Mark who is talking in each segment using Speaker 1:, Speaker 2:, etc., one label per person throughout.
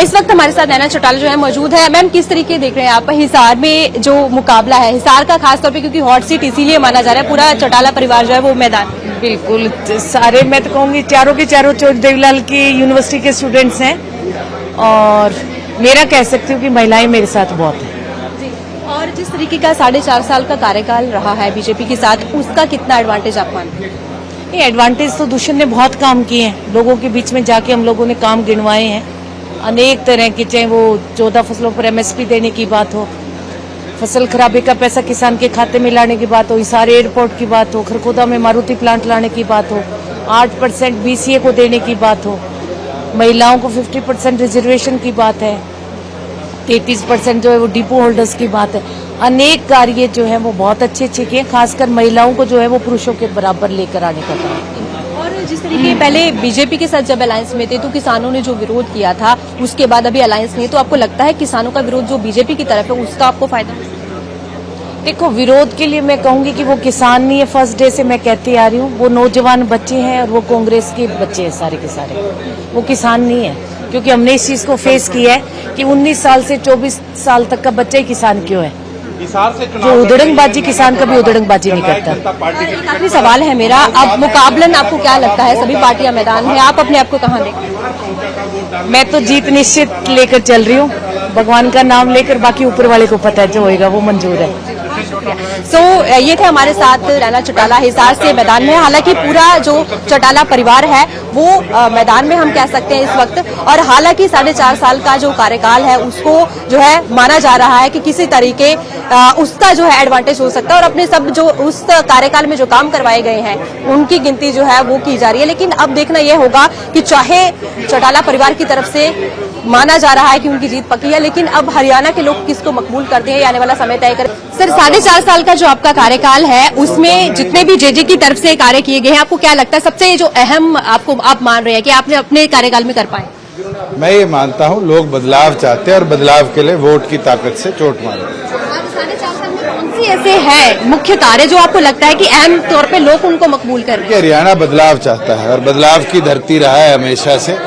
Speaker 1: इस वक्त हमारे साथ नैना चौटाला जो है मौजूद है। मैम, किस तरीके देख रहे हैं आप हिसार में जो मुकाबला है, हिसार का खासतौर पे क्योंकि हॉट सीट इसीलिए माना जा रहा है, पूरा चौटाला परिवार जो है वो मैदान।
Speaker 2: बिल्कुल सारे, मैं तो कहूँगी चारों के चारों देवीलाल की यूनिवर्सिटी के स्टूडेंट्स हैं और मेरा कह सकती हूँ कि महिलाएं मेरे साथ बहुत हैं।
Speaker 1: और जिस तरीके का 4.5 साल का कार्यकाल रहा है बीजेपी के साथ, उसका कितना एडवांटेज आप मानते हैं?
Speaker 2: ये एडवांटेज तो दुष्यंत ने बहुत काम किए हैं, लोगों के बीच में जाके हम लोगों ने काम गिनवाए हैं अनेक तरह के, चाहे वो 14 फसलों पर MSP देने की बात हो, फसल खराबे का पैसा किसान के खाते में लाने की बात हो, हिसार एयरपोर्ट की बात हो, खरखोदा में मारुति प्लांट लाने की बात हो, 8% BCA को देने की बात हो, महिलाओं को 50% रिजर्वेशन की बात है, 33% जो है वो डिपो होल्डर्स की बात है। अनेक कार्य जो है वो बहुत अच्छे अच्छे किए, खासकर महिलाओं को जो है वो पुरुषों के बराबर लेकर आने का काम।
Speaker 1: और जिस तरीके पहले बीजेपी के साथ जब अलायंस में थे तो किसानों ने जो विरोध किया था, उसके बाद अभी अलायंस नहीं, तो आपको लगता है किसानों का विरोध जो बीजेपी की तरफ है उसका आपको फायदा?
Speaker 2: देखो, विरोध के लिए मैं कहूंगी कि वो किसान नहीं है, फर्स्ट डे से मैं कहती आ रही हूँ, वो नौजवान बच्चे हैं और वो कांग्रेस के बच्चे हैं सारे के सारे, वो किसान नहीं है। क्योंकि हमने इस चीज को फेस किया है कि 19 साल से 24 साल तक का बच्चा ही किसान क्यों है। जो उधड़ंगबाजी, किसान कभी उधड़ंगबाजी नहीं करता।
Speaker 1: एक आखिरी सवाल है मेरा, अब मुकाबलन आपको क्या लगता है? सभी पार्टियां मैदान में, आप अपने आप को कहां देखते?
Speaker 2: मैं तो जीत निश्चित लेकर चल रही हूँ, भगवान का नाम लेकर, बाकी ऊपर वाले को पता है, जो होएगा वो मंजूर है।
Speaker 1: ये थे हमारे साथ नैना चौटाला, हिसार से मैदान में। हालांकि पूरा जो चौटाला परिवार है वो मैदान में हम कह सकते हैं इस वक्त, और हालांकि 4.5 साल का जो कार्यकाल है उसको जो है माना जा रहा है कि किसी तरीके उसका जो है एडवांटेज हो सकता है, और अपने सब जो उस कार्यकाल में जो काम करवाए गए हैं उनकी गिनती जो है वो की जा रही है। लेकिन अब देखना यह होगा कि चाहे चौटाला परिवार की तरफ से माना जा रहा है कि उनकी जीत पक्की है, लेकिन अब हरियाणा के लोग किसको मकबूल करते हैं ये आने वाला समय तय करे। सर, 4.5 साल का जो आपका कार्यकाल है उसमें जितने भी जेजे की तरफ से कार्य किए गए हैं, आपको क्या लगता है सबसे जो अहम आपको आप मान रहे हैं कि आपने अपने कार्यकाल में कर पाए?
Speaker 3: मैं ये मानता हूँ लोग बदलाव चाहते हैं और बदलाव के लिए वोट की ताकत से चोट मारते हैं।
Speaker 1: 4.5 साल में कौन सी ऐसे है मुख्य कार्य जो आपको लगता है कि अहम तौर पे लोग उनको मकबूल कर रहे हैं?
Speaker 3: हरियाणा बदलाव चाहता है और बदलाव की धरती रहा है हमेशा से,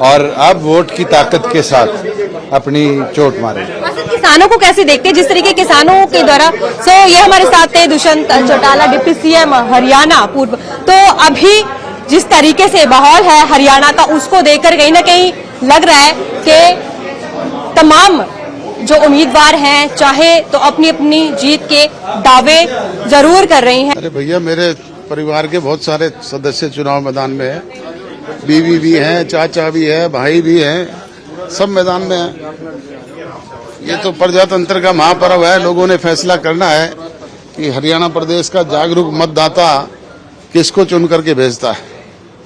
Speaker 3: और अब वोट की ताकत के साथ अपनी चोट मारे।
Speaker 1: किसानों को कैसे देखते हैं, जिस तरीके किसानों के द्वारा? ये हमारे साथ थे दुष्यंत चौटाला, डिप्टी CM हरियाणा पूर्व। तो अभी जिस तरीके से माहौल है हरियाणा का, उसको देखकर कहीं ना कहीं लग रहा है कि तमाम जो उम्मीदवार हैं चाहे तो अपनी अपनी जीत के दावे जरूर कर रही हैं।
Speaker 4: अरे भैया, मेरे परिवार के बहुत सारे सदस्य चुनाव मैदान में है, बीवी भी है, चाचा भी है, भाई भी है, सब मैदान में है। ये तो प्रजातंत्र का महापर्व है, लोगों ने फैसला करना है कि हरियाणा प्रदेश का जागरूक मतदाता किसको चुन करके भेजता है।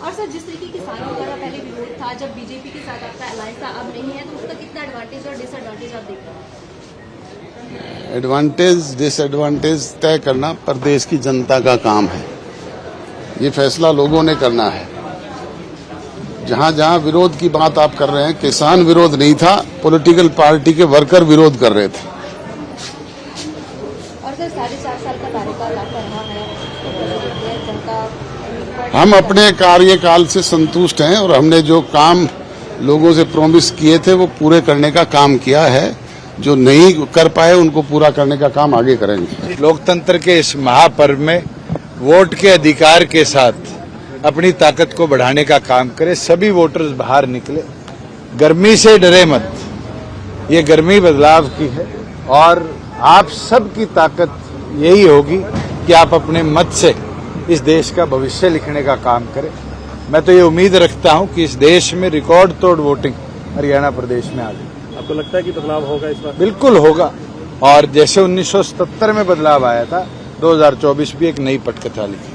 Speaker 1: और सर, जिस तरीके किसानों द्वारा पहले विरोध था, जब बीजेपी के साथ आपका अलायंस अब नहीं है, तो उसका कितना एडवांटेज और डिसएडवांटेज आप देख रहे हैं?
Speaker 4: एडवांटेज डिसएडवांटेज तय करना प्रदेश की जनता का काम है, ये फैसला लोगों ने करना है। जहां जहां विरोध की बात आप कर रहे हैं, किसान विरोध नहीं था, पॉलिटिकल पार्टी के वर्कर विरोध कर रहे थे।
Speaker 1: और सर, 4.5 साल का कार्यकाल आपका रहा है, जनता
Speaker 4: हम अपने कार्यकाल से संतुष्ट हैं और हमने जो काम लोगों से प्रॉमिस किए थे वो पूरे करने का काम किया है। जो नहीं कर पाए उनको पूरा करने का काम आगे करेंगे।
Speaker 3: लोकतंत्र के इस महापर्व में वोट के अधिकार के साथ अपनी ताकत को बढ़ाने का काम करें। सभी वोटर्स बाहर निकले, गर्मी से डरे मत, ये गर्मी बदलाव की है और आप सबकी ताकत यही होगी कि आप अपने मत से इस देश का भविष्य लिखने का काम करें। मैं तो ये उम्मीद रखता हूं कि इस देश में रिकॉर्ड तोड़ वोटिंग हरियाणा प्रदेश में आ गई।
Speaker 5: आपको लगता है कि बदलाव होगा इस बार?
Speaker 3: बिल्कुल होगा, और जैसे 1977 में बदलाव आया था, 2024 भी एक नई पटकथा लिखी।